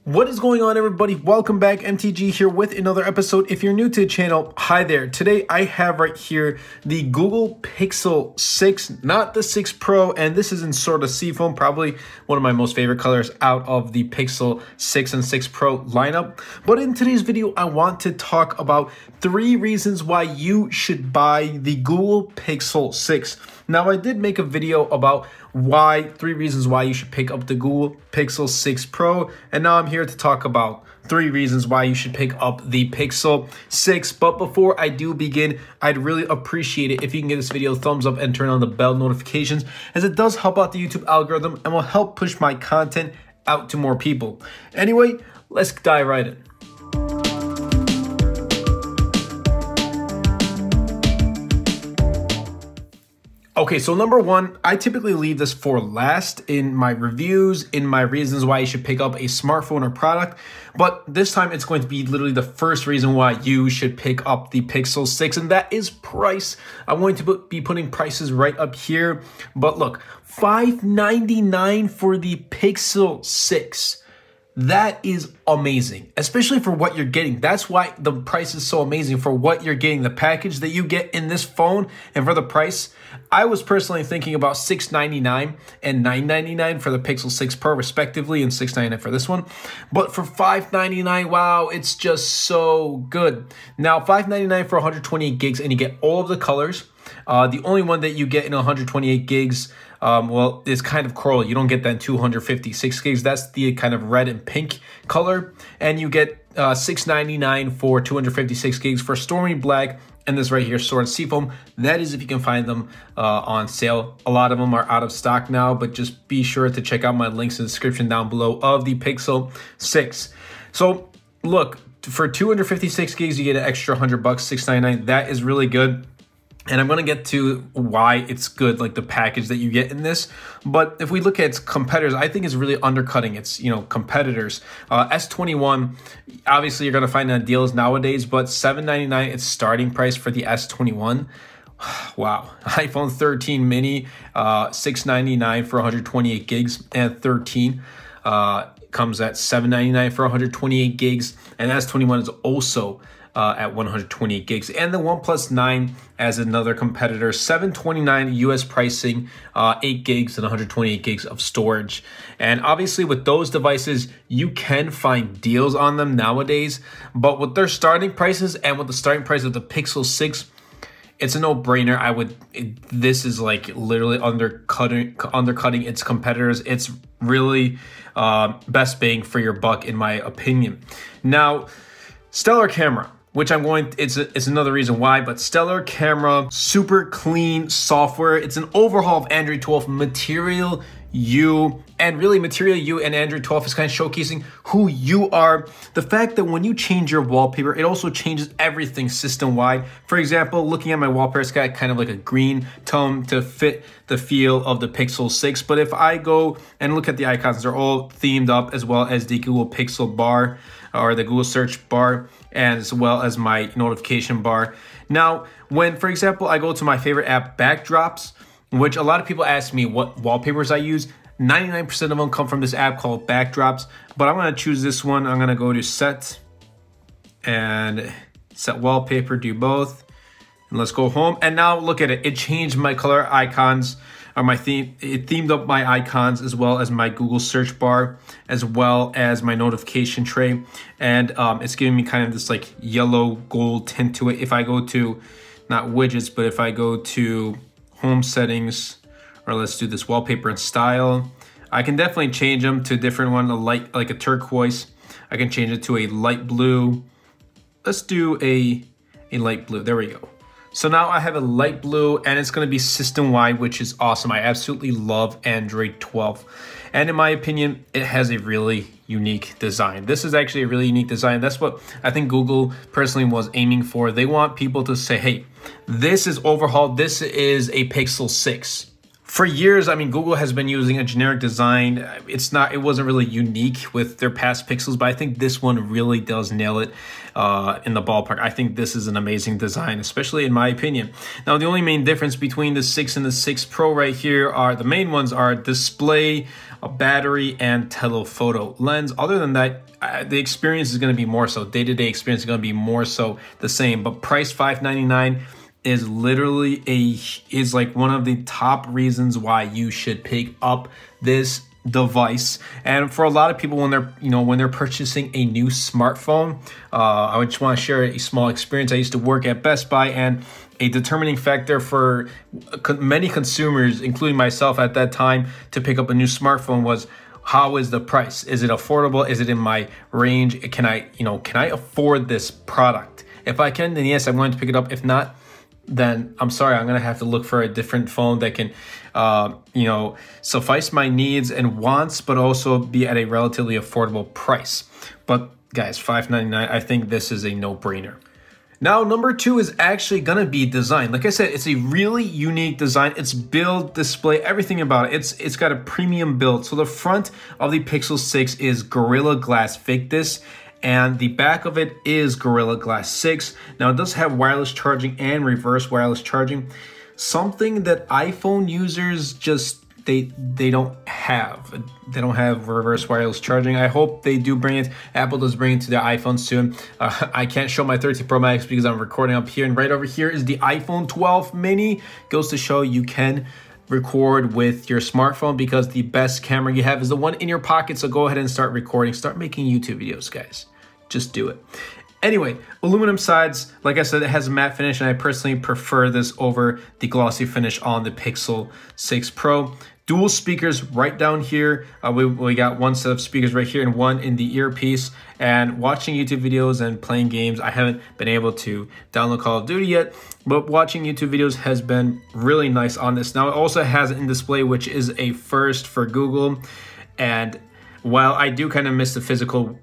What is going on, everybody? Welcome back. MTG here with another episode. If you're new to the channel, hi there. Today I have right here the Google Pixel 6, not the 6 Pro, and this is in sort of seafoam, probably one of my most favorite colors out of the Pixel 6 and 6 Pro lineup. But in today's video, I want to talk about 3 reasons why you should buy the Google Pixel 6. Now, I did make a video about 3 reasons why you should pick up the Google Pixel 6 Pro, and now I'm here to talk about 3 reasons why you should pick up the Pixel 6. But before I do begin, I'd really appreciate it if you can give this video a thumbs up and turn on the bell notifications, as it does help out the YouTube algorithm and will help push my content out to more people. Anyway, let's dive right in. Okay, so number 1, I typically leave this for last in my reviews, in my reasons why you should pick up a smartphone or product. But this time it's going to be literally the first reason why you should pick up the Pixel 6, and that is price. I'm going to be putting prices right up here. But look, $599 for the Pixel 6. That is amazing, especially for what you're getting. That's why the price is so amazing, for what you're getting, the package that you get in this phone, and for the price. I was personally thinking about $699 and $999 for the Pixel 6 Pro respectively, and $699 for this one. But for $599, wow, it's just so good. Now, $599 for 128 gigs, and you get all of the colors. The only one that you get in 128 gigs, well, is kind of coral. You don't get that in 256 gigs. That's the kind of red and pink color. And you get $699 for 256 gigs for Stormy Black, and this right here, Sword Seafoam. That is if you can find them on sale. A lot of them are out of stock now, but just be sure to check out my links in the description down below of the Pixel 6. So look, for 256 gigs, you get an extra $100, $699. That is really good. And I'm going to get to why it's good, like the package that you get in this. But if we look at its competitors, I think it's really undercutting its, competitors. S21, obviously you're going to find that deals nowadays, but $799 its starting price for the S21. Wow. iPhone 13 mini, $699 for 128 gigs, and 13 comes at $799 for 128 gigs, and S21 is also at 128 gigs. And the OnePlus 9 as another competitor, $729 US pricing, 8 gigs and 128 gigs of storage. And obviously with those devices, you can find deals on them nowadays, but with their starting prices and with the starting price of the Pixel 6, it's a no-brainer. This is like literally undercutting its competitors. It's really best bang for your buck, in my opinion. Now, stellar camera, which it's another reason why, but stellar camera, super clean software. It's an overhaul of Android 12 Material You, and really Material You and Android 12 is kind of showcasing who you are. The fact that when you change your wallpaper, it also changes everything system-wide. For example, looking at my wallpaper, it's got kind of like a green tone to fit the feel of the Pixel 6. But if I go and look at the icons, they're all themed up, as well as the Google Pixel bar, or the Google search bar, and as well as my notification bar. Now, when, for example, I go to my favorite app, Backdrops, which a lot of people ask me what wallpapers I use, 99% of them come from this app called Backdrops, but I'm gonna choose this one. I'm gonna go to Set, and Set Wallpaper, do both, and let's go home. And now look at it, it changed my color icons, or my theme. It themed up my icons, as well as my Google search bar, as well as my notification tray. And it's giving me kind of this like yellow gold tint to it. If I go to, not widgets, but if I go to home settings, or let's do this wallpaper and style, I can definitely change them to a different one, like a turquoise. I can change it to a light blue. Let's do a light blue. There we go. So now I have a light blue, and it's going to be system-wide, which is awesome. I absolutely love Android 12. And in my opinion, it has a really unique design. This is actually a really unique design. That's what I think Google personally was aiming for. They want people to say, hey, this is overhauled. This is a Pixel 6 For years, I mean, Google has been using a generic design. It wasn't really unique with their past Pixels, but I think this one really does nail it in the ballpark. I think this is an amazing design, especially in my opinion. Now, the only main difference between the 6 and the 6 Pro right here are the main ones are display, a battery, and telephoto lens. Other than that, the experience is going to be more so. Day-to-day experience is going to be more so the same, but price $599 is literally is like one of the top reasons why you should pick up this device. And for a lot of people, when they're purchasing a new smartphone, I just want to share a small experience. I used to work at Best Buy, and a determining factor for many consumers, including myself at that time, to pick up a new smartphone was, how is the price? Is it affordable? Is it in my range? Can I afford this product? If I can, then yes, I'm going to pick it up. If not, then I'm sorry, I'm gonna have to look for a different phone that can, suffice my needs and wants, but also be at a relatively affordable price. But guys, $599, I think this is a no-brainer. Now, number 2 is actually gonna be design. Like I said, it's a really unique design. It's build, display, everything about it. It's got a premium build. So the front of the Pixel 6 is Gorilla Glass Victus, and the back of it is Gorilla Glass 6. Now, it does have wireless charging and reverse wireless charging, something that iPhone users just, they don't have. They don't have reverse wireless charging. I hope they do bring it. Apple does bring it to their iPhone soon. I can't show my 13 Pro Max because I'm recording up here, and right over here is the iPhone 12 mini. Goes to show you can record with your smartphone, because the best camera you have is the one in your pocket. So go ahead and start recording, start making YouTube videos, guys. Just do it. Anyway, aluminum sides, like I said, it has a matte finish, and I personally prefer this over the glossy finish on the Pixel 6 Pro. Dual speakers right down here. We got one set of speakers right here and one in the earpiece. And watching YouTube videos and playing games, I haven't been able to download Call of Duty yet, but watching YouTube videos has been really nice on this. Now, it also has in-display, which is a first for Google. And while I do kind of miss the physical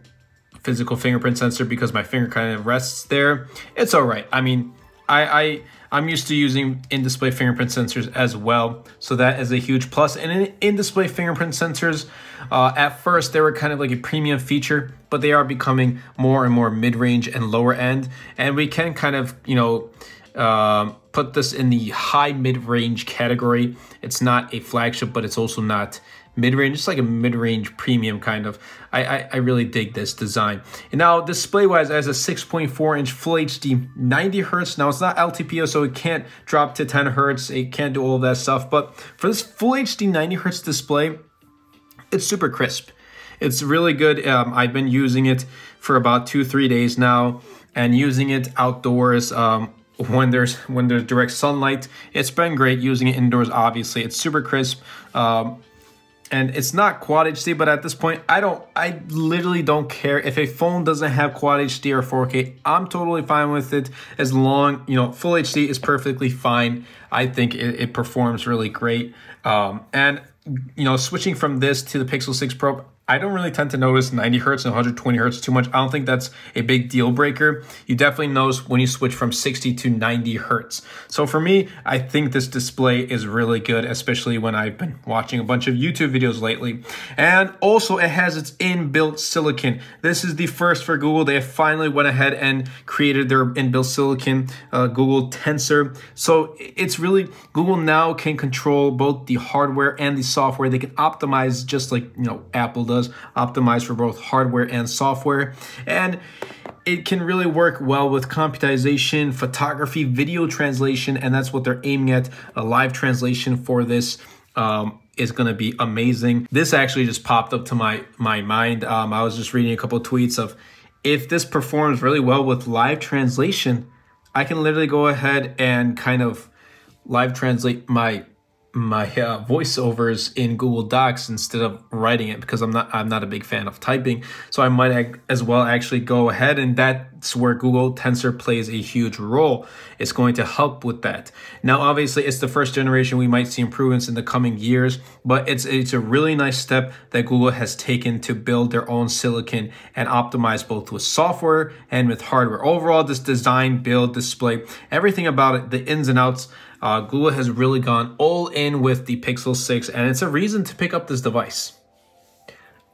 fingerprint sensor because my finger kind of rests there, it's all right. I mean, I'm used to using in-display fingerprint sensors as well, so that is a huge plus. And in-display fingerprint sensors, at first they were kind of like a premium feature, but they are becoming more and more mid-range and lower end, and we can kind of put this in the high mid-range category. It's not a flagship, but it's also not mid-range. It's like a mid-range premium kind of. I really dig this design. And now display-wise, it has a 6.4-inch Full HD 90 Hertz. Now, it's not LTPO, so it can't drop to 10 Hertz. It can't do all of that stuff. But for this Full HD 90 Hertz display, it's super crisp. It's really good. I've been using it for about 2-3 days now, and using it outdoors when there's direct sunlight. It's been great using it indoors. Obviously, it's super crisp. And it's not Quad HD, but at this point, I literally don't care. If a phone doesn't have Quad HD or 4K, I'm totally fine with it. As long, Full HD is perfectly fine. I think it performs really great. And switching from this to the Pixel 6 Pro, I don't really tend to notice 90 Hertz and 120 Hertz too much. I don't think that's a big deal breaker. You definitely notice when you switch from 60 to 90 Hertz. So for me, I think this display is really good, especially when I've been watching a bunch of YouTube videos lately. And also, it has its inbuilt silicon. This is the first for Google. They finally went ahead and created their inbuilt silicon, Google Tensor. So it's really, Google now can control both the hardware and the software. They can optimize just like, Apple does. Optimize for both hardware and software, and it can really work well with computization, photography, video translation, and that's what they're aiming at. A live translation for this is going to be amazing. This actually just popped up to my mind. I was just reading a couple of tweets of, if this performs really well with live translation, I can literally go ahead and kind of live translate my voiceovers in Google Docs instead of writing it, because I'm not a big fan of typing. So I might as well actually go ahead, and that's where Google Tensor plays a huge role. It's going to help with that. Now, obviously, it's the first generation. We might see improvements in the coming years, but it's a really nice step that Google has taken to build their own silicon and optimize both with software and with hardware. Overall, this design, build, display, everything about it, the ins and outs, Google has really gone all in with the Pixel 6, and it's a reason to pick up this device.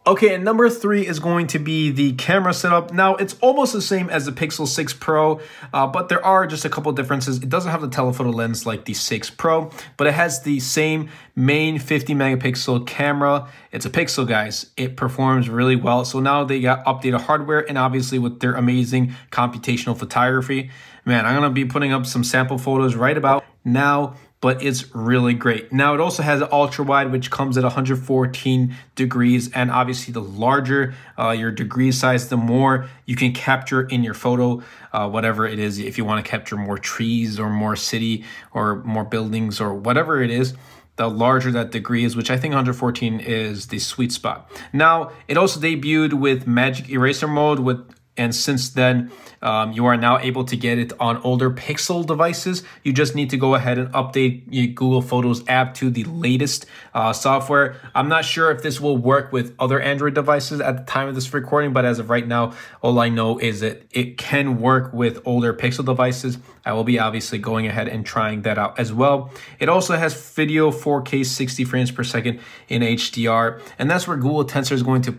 Okay, and number 3 is going to be the camera setup. Now, it's almost the same as the Pixel 6 Pro, but there are just a couple differences. It doesn't have the telephoto lens like the 6 Pro, but it has the same main 50 megapixel camera. It's a Pixel, guys. It performs really well. So now they got updated hardware, and obviously with their amazing computational photography. Man, I'm going to be putting up some sample photos right about now, but it's really great. Now, it also has an ultra wide, which comes at 114 degrees. And obviously, the larger your degree size, the more you can capture in your photo, whatever it is. If you want to capture more trees or more city or more buildings or whatever it is, the larger that degree is, which I think 114 is the sweet spot. Now, it also debuted with Magic Eraser mode and since then, you are now able to get it on older Pixel devices. You just need to go ahead and update your Google Photos app to the latest software. I'm not sure if this will work with other Android devices at the time of this recording, but as of right now, all I know is that it can work with older Pixel devices. I will be obviously going ahead and trying that out as well. It also has video 4K 60 frames per second in HDR, and that's where Google Tensor is going to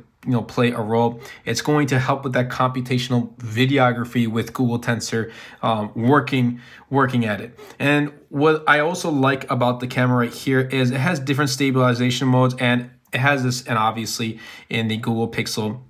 play a role. It's going to help with that computational videography with Google Tensor working at it. And what I also like about the camera right here is it has different stabilization modes, and it has this, and obviously in the Google Pixel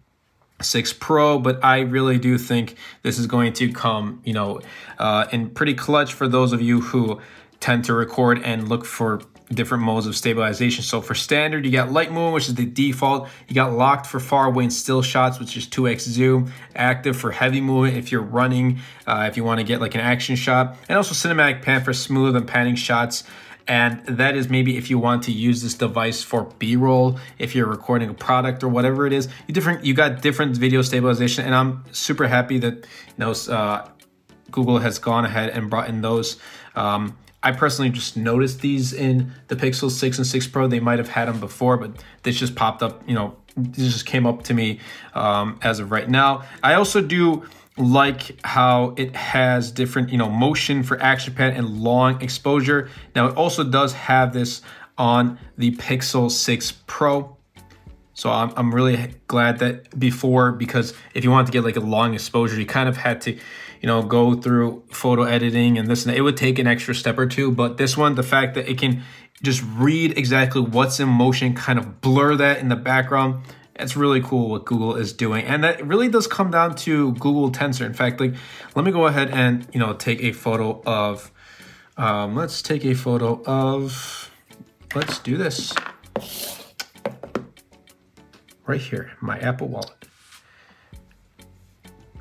6 Pro, but I really do think this is going to come, in pretty clutch for those of you who tend to record and look for different modes of stabilization. So for standard, you got light movement, which is the default. You got locked for far away and still shots, which is 2x zoom. Active for heavy movement if you're running, if you want to get like an action shot. And also cinematic pan for smooth and panning shots. And that is maybe if you want to use this device for B-roll, if you're recording a product or whatever it is. You got different video stabilization, and I'm super happy that Google has gone ahead and brought in those. I personally just noticed these in the Pixel 6 and 6 Pro. They might have had them before, but this just popped up, this just came up to me as of right now. I also do like how it has different, motion for action pan and long exposure. Now, it also does have this on the Pixel 6 Pro. So I'm really glad that because if you want to get like a long exposure, you kind of had to, go through photo editing and this and that. It would take an extra step or two, but this one, the fact that it can just read exactly what's in motion, kind of blur that in the background, it's really cool what Google is doing. And that really does come down to Google Tensor. In fact, let me go ahead and, take a photo of, let's do this. Right here, my Apple Wallet.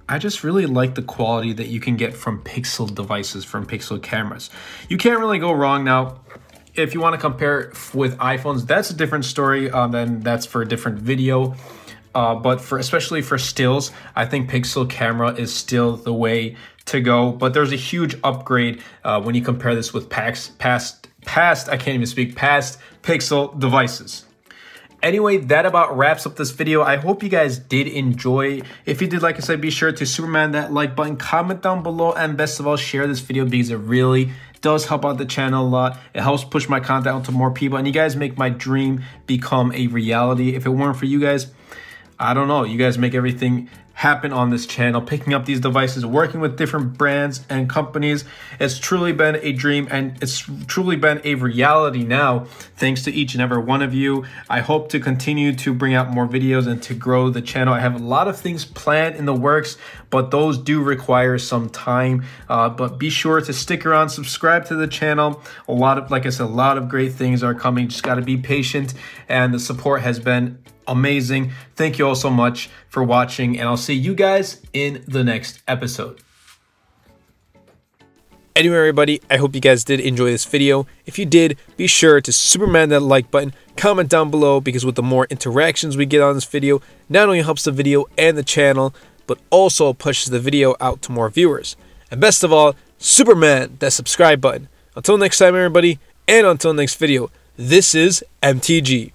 I just really like the quality that you can get from Pixel devices, from Pixel cameras. You can't really go wrong. Now, if you want to compare with iPhones, that's a different story. Then that's for a different video. But especially for stills, I think Pixel camera is still the way to go. But there's a huge upgrade when you compare this with past Pixel devices. Anyway, that about wraps up this video. I hope you guys did enjoy. If you did, like I said, be sure to Superman that like button, comment down below, and best of all, share this video because it really does help out the channel a lot. It helps push my content out to more people, and you guys make my dream become a reality. If it weren't for you guys, I don't know. You guys make everything happen on this channel, picking up these devices, working with different brands and companies. It's truly been a dream, and it's truly been a reality now, thanks to each and every one of you. I hope to continue to bring out more videos and to grow the channel. I have a lot of things planned in the works, but those do require some time. But be sure to stick around, subscribe to the channel. Like I said, a lot of great things are coming. Just got to be patient, and the support has been amazing. Thank you all so much for watching, and I'll see you guys in the next episode. Anyway, everybody, I hope you guys did enjoy this video. If you did, be sure to Superman that like button, comment down below, because with the more interactions we get on this video, not only helps the video and the channel, but also pushes the video out to more viewers. And best of all, Superman that subscribe button. Until next time, everybody, and until next video, this is MTG.